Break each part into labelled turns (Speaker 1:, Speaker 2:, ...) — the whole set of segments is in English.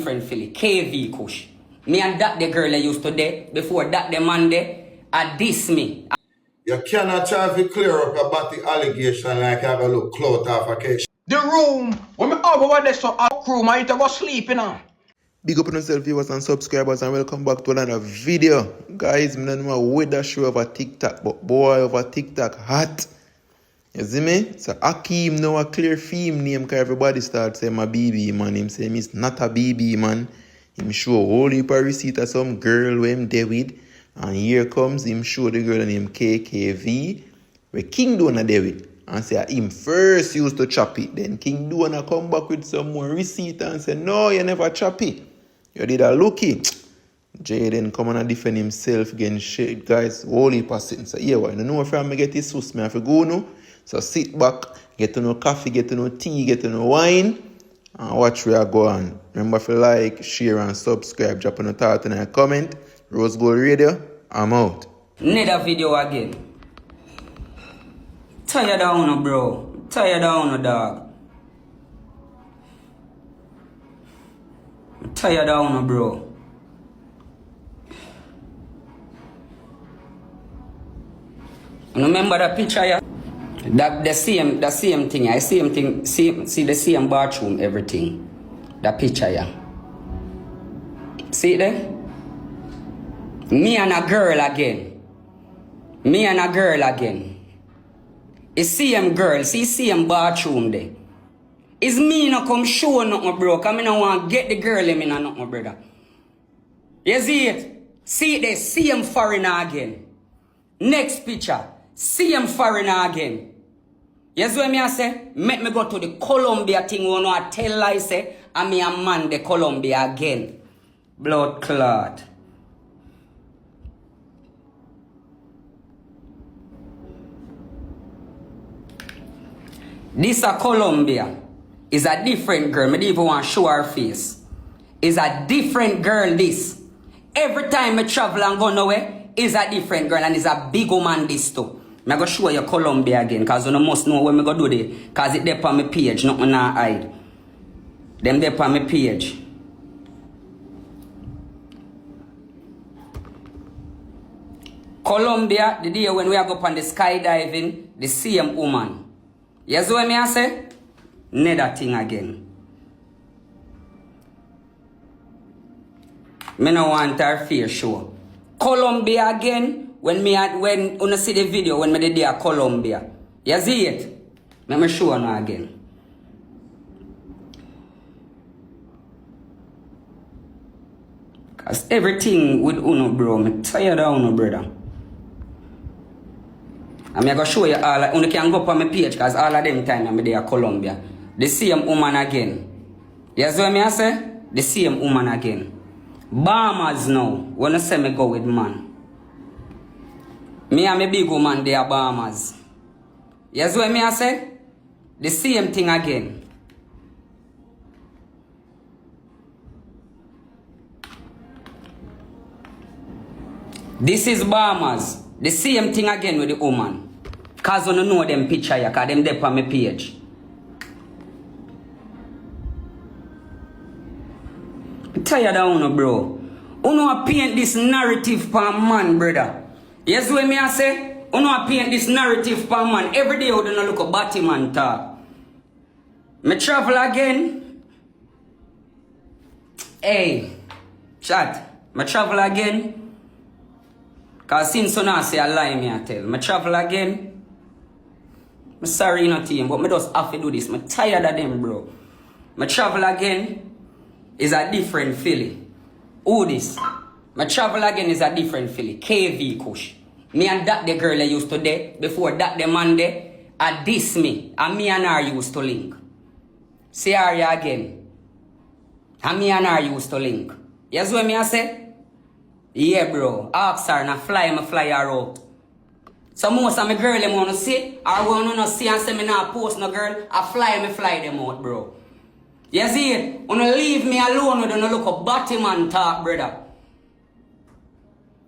Speaker 1: Different Philly, KV Kush. Me and that the girl I used to date. Before that the man there, I diss me.
Speaker 2: You cannot try to clear up about the allegation like you have a look clout off a case.
Speaker 3: The room, when me over there, so our crew, I go sleep, you know.
Speaker 4: Big up on yourself, viewers and subscribers, and welcome back to another video. Guys, I don't know what that show over TikTok, but boy, over TikTok hot. You see me? So Akeem now a clear theme name because everybody starts saying my BB man. Him say he's not a BB man. Him show a whole heap of receipt of some girl where him there with. And here comes him show the girl named KKV where King Dona there with. And say him first used to chop it. Then King Dona come back with some more receipt and say no, you never chop it. You did a looky. Jayden come and defend himself against Shay. Guys, whole heap of sitting. So yeah, why? You know if I get his sus, me have to go now. So sit back, get to know coffee, get to know tea, get to know wine, and watch where I go on. Remember to like, share, and subscribe. Drop a thought in a comment. Rose Gold Radio, I'm out.
Speaker 1: Another video again. Tired down, bro. Tired down, dog. Tired down, bro. You remember that picture, yeah? The same thing. I see the same bathroom, everything. The picture, yeah. See there? Me and a girl again. Me and a girl again. It's same girl, see same bathroom there. It's me not come show nothing, bro. Cause I don't want to get the girl in me nothing, brother. You see it? See it there, same foreigner again. Next picture, same foreigner again. You see what I say? Make me go to the Colombia thing when I tell lie say, and me a man the Colombia again. Blood clot. This a Colombia. Is a different girl. I don't even want to show her face. Is a different girl this. Every time I travel and go nowhere, is a different girl and is a big woman this too. I'm going to show you Colombia again because you must know what I'm going to do there. Because it's there on my page, not on our hide. Them there on my page. Colombia, the day when we are go on the skydiving, the same woman. You see what I say? Another thing again. Me no want her face show. Colombia again. When you see the video when me did there Colombia. You see it? Let me show you again. Cause everything with Uno, bro. Me tired of Uno, brother. I'm gonna show you all. You can go up on my page because all of them time I'm there Colombia. The same woman again. You see what I say? The same woman again. Bahamas now. When you say me go with man. Me and my big woman there Bahamas. You see what I say? The same thing again. This is Bahamas. The same thing again with the woman. Because you don't know them picture here, because them there on my page. I'm tired of you, bro. You know paint this narrative for man, brother. Yes, what I say? You know paint this narrative for man. Every day you don't look a Batman talk. Me travel again. Hey, chat. Me travel again. Because since you not say a lie, me I tell. Me travel again. I'm sorry, you know, team, but me just have to do this. I'm tired of them, bro. Me travel again is a different Philly. Who this? My travel again is a different Philly. KV Kush. Me and that the girl I used to date. Before that the man there, I diss me. And me and her used to link. See her again. And me and her used to link. You see what I say? Yeah, bro. Ask her and fly her out. So most of my girl them want to see, or want to see and say me not post no girl, I fly them out, bro. You see it? When you leave me alone, you don't look a Batman talk, brother.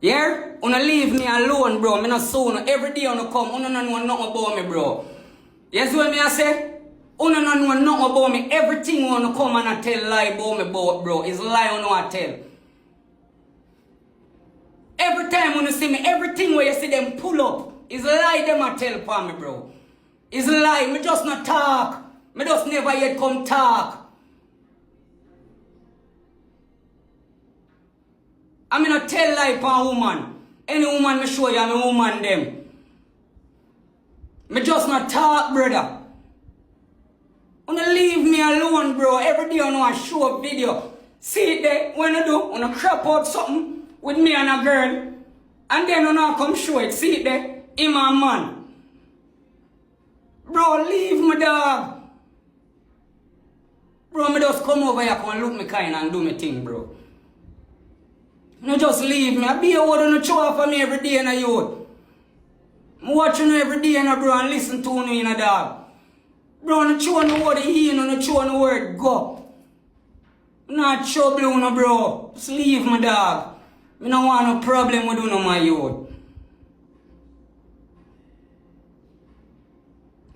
Speaker 1: Yeah? When you leave me alone, bro, me not soon. Every day you come, you don't know nothing about me, bro. You see what I say? Una no know nothing about me. Everything you wanna come and I tell lie about me, bro. Is lie you know I tell. Every time when you see me, everything where you see them pull up, is lie them I tell for me, bro. Is lie. Me just not talk. Me just never yet come talk. I mean not tell lie for a woman. Any woman me show you I'm a woman them. Me just not talk, brother. Wanna leave me alone, bro. Every day I know I show a video. See it there, when I do, wanna crap out something with me and a girl. And then I know I come show it. See it there, him and man. Bro, leave me, dog. Bro, me just come over here, come look me kind and do me thing, bro. No, just leave me. I be a word on the show for me every day in a youth. I'm watching you every day in a bro and listen to you in a dog. Bro, I'm not showing the word he and I'm not showing the word go. I'm not trouble no, bro. Just leave me, dog. I don't want no problem with you, no, my youth.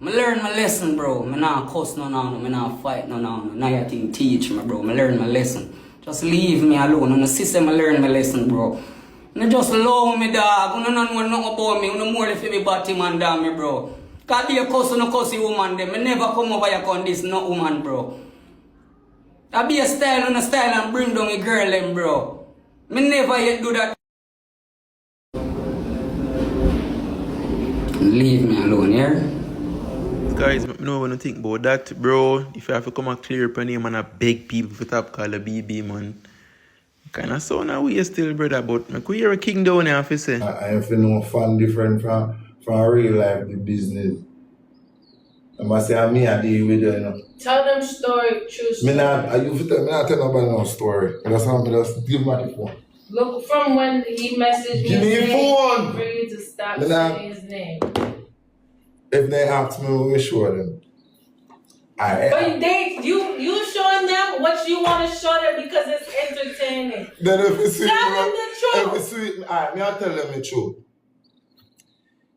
Speaker 1: I learn my lesson, bro. I not cuss no, I not fight no. Now you think teach me, bro. I learn my lesson. Just leave me alone. On the system, I learn my lesson, bro. You just love me, dog. You don't know nothing about me. You know more if you be body man than me, bro. Can't be a cussy woman, them. I never come over here on this, no woman, bro. I be a style on a style and bring down a girl, them, bro. Me never yet do that. Leave me alone, yeah?
Speaker 4: Guys, I know what you think about that, bro. If you have to come and clear up your name and I beg people for top call a BB, man. Kind of sound away still, brother, but I could hear a king down here, if you say.
Speaker 2: I have to know fun different from real life, the business. I must say, me, I deal with it, you know.
Speaker 5: Tell them story, true story.
Speaker 2: Me not tell nobody no story. Just give me the phone.
Speaker 5: Look, from when he messaged me,
Speaker 2: Give me your phone.
Speaker 5: for you to stop
Speaker 2: Me
Speaker 5: saying his name.
Speaker 2: If they ask me, we show them.
Speaker 5: But you showing them what you want to show them because it's entertaining.
Speaker 2: Then if you see
Speaker 5: Tell them the truth.
Speaker 2: If you see, me I tell them the truth.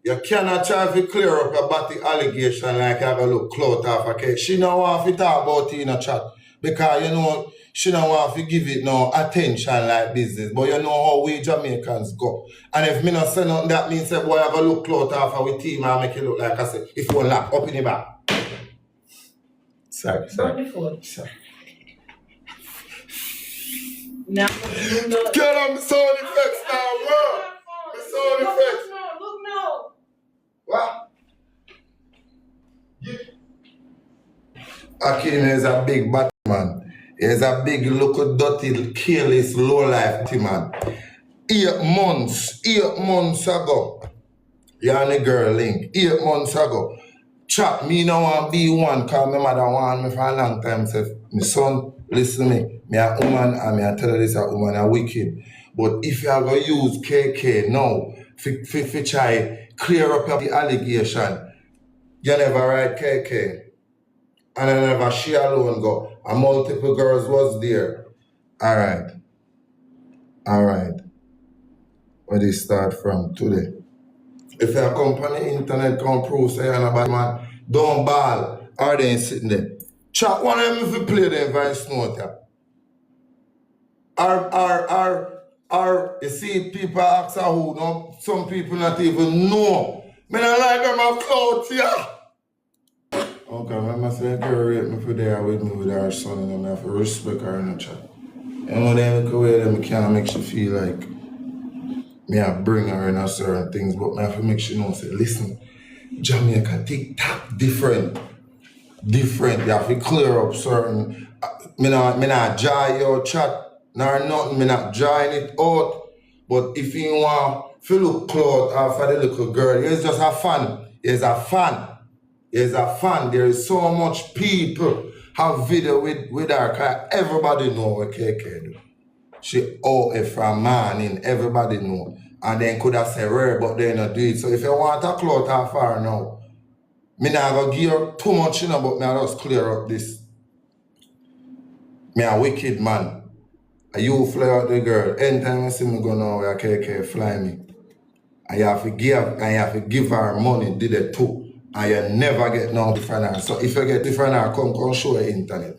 Speaker 2: You cannot try to clear up about the allegation like you have a look clout off a case. She don't want to talk about it in a chat because you know she don't want to give it no attention like business. But you know how we Jamaicans go. And if me not say nothing, that means that boy have a look clout off with team and make it look like I say if you lock up in the back. Sorry.
Speaker 5: Wonderful.
Speaker 2: Sorry.
Speaker 5: Now,
Speaker 2: Get on the sound effects now, bro. The sound effects.
Speaker 5: Look, no.
Speaker 2: What? Akeem is a big bad man. He's a big, look dirty, careless, low life man. 8 months ago, you and the girl link. 8 months ago. Chat, me no want be one, cause my mother want me for a long time. Say, my son, listen to me. Me a woman, and me a tell her this a woman a wicked. But if you are going to use KK now, fi try clear up the allegation, you never write KK. And I never she alone go. And multiple girls was there. Alright. Where they start from today. If your company internet can prove say you're a bad man, don't ball, or they ain't sitting there. Chat one of them if you play the voice note. Or you see people ask who no, some people not even know. Me not like them a clout here. Okay, I must say girl rate me for there with me with her son and I have to respect her in the chat. You know them the way them can't make you feel like me I bring her in a certain things, but me have to make sure you know say, listen, Jamaica TikTok different. You have to clear up certain me not dry your chat. Nor nothing, me not drying it out. But if you want to look close for the little girl, it's just a fan. It's a fan. There is so much people have video with her, cause everybody know what KK do. She owe it from man in, everybody know. And then could have said rare, but they not do it. So if you want a clout off her now, me not gonna give her too much, you know, but me I just clear up this. Me a wicked man. You fly out the girl. Anytime you see me go now where KK fly me, I have to give her money, did it too. and you never get no different. So if you get different, come show your internet.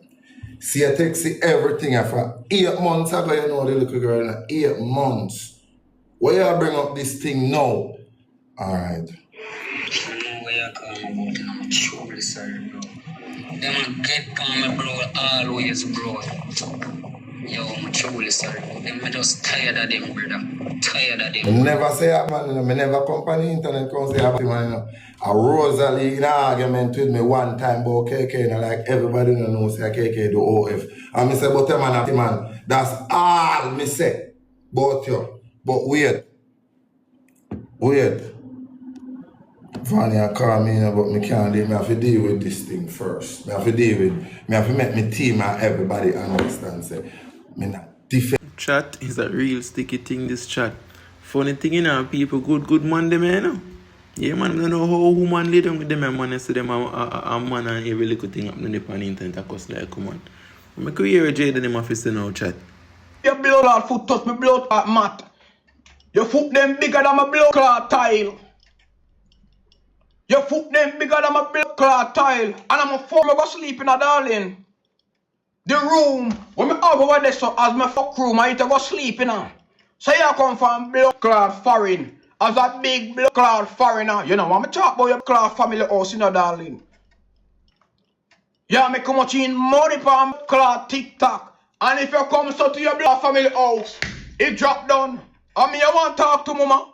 Speaker 2: See, you take everything for 8 months ago, you know the little girl, 8 months. Why you bring up this thing now? Alright.
Speaker 1: I know where you come about, and I'm truly sorry, bro. Them get on me, bro, always, bro. Yo, I'm truly sorry. I'm just tired of them, brother. Tired of them.
Speaker 2: I never say that, man. I never come on the internet come say that, man. A Rosalie in an argument with me one time about KK, like everybody knows say KK do OF. And I say, but man, that's all me say about you. But wait. Vanya call me, but me can't deal. Me have to deal with this thing first. Me have to make my team and everybody understand. Say, me not different.
Speaker 4: Chat is a real sticky thing, this chat. Funny thing, you know, people good man them, you know. Yeah, man, I don't know how woman lay down with them, man, and see them a man and every little thing happening on the internet, of course, like, come on. I could hear Jayden in my face now, chat.
Speaker 3: Your blood clot foot touch me blood clot mat. Your foot them bigger than my blood clot tile. Your foot them bigger than my blood clot tile. And I'm a former go sleep in a darling. The room, when me have over there, so as my fuck room, I go sleep in a. So you come from blood clot foreign. As a big blood clot foreigner. You know, I'm talk about your clot family house in a darling. Yeah, me come much in money from clot TikTok. And if you come so to your blood family house, it drop down. I mean, you want to talk to mama?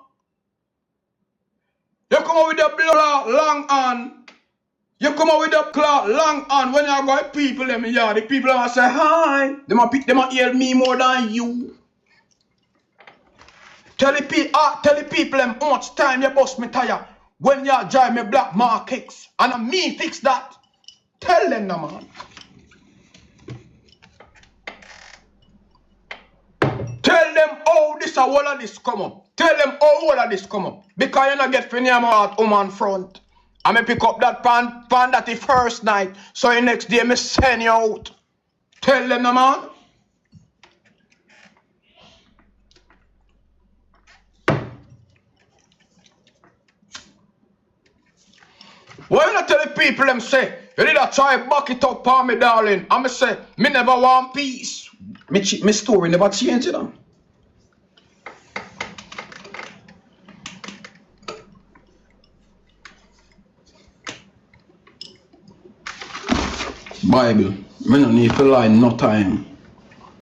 Speaker 3: You come out with the blood long hand. You come out with the cloth long hand. When you go to people, them, yeah, the people are say hi. They might hear me more than you. Tell the people them how much time you bust me tire when you drive me black markets. And me fix that. Tell them no, man. Tell them how this and all of this come up. Tell them how all of this come up. Because you not get for near my woman front. I may pick up that pan that the first night. So the next day me send you out. Tell them no, man. Why you not tell the people them say, you need to try back it up on me, darling. And me say, me never want peace. Me story never change, you know. Bible, me no need to lie no time.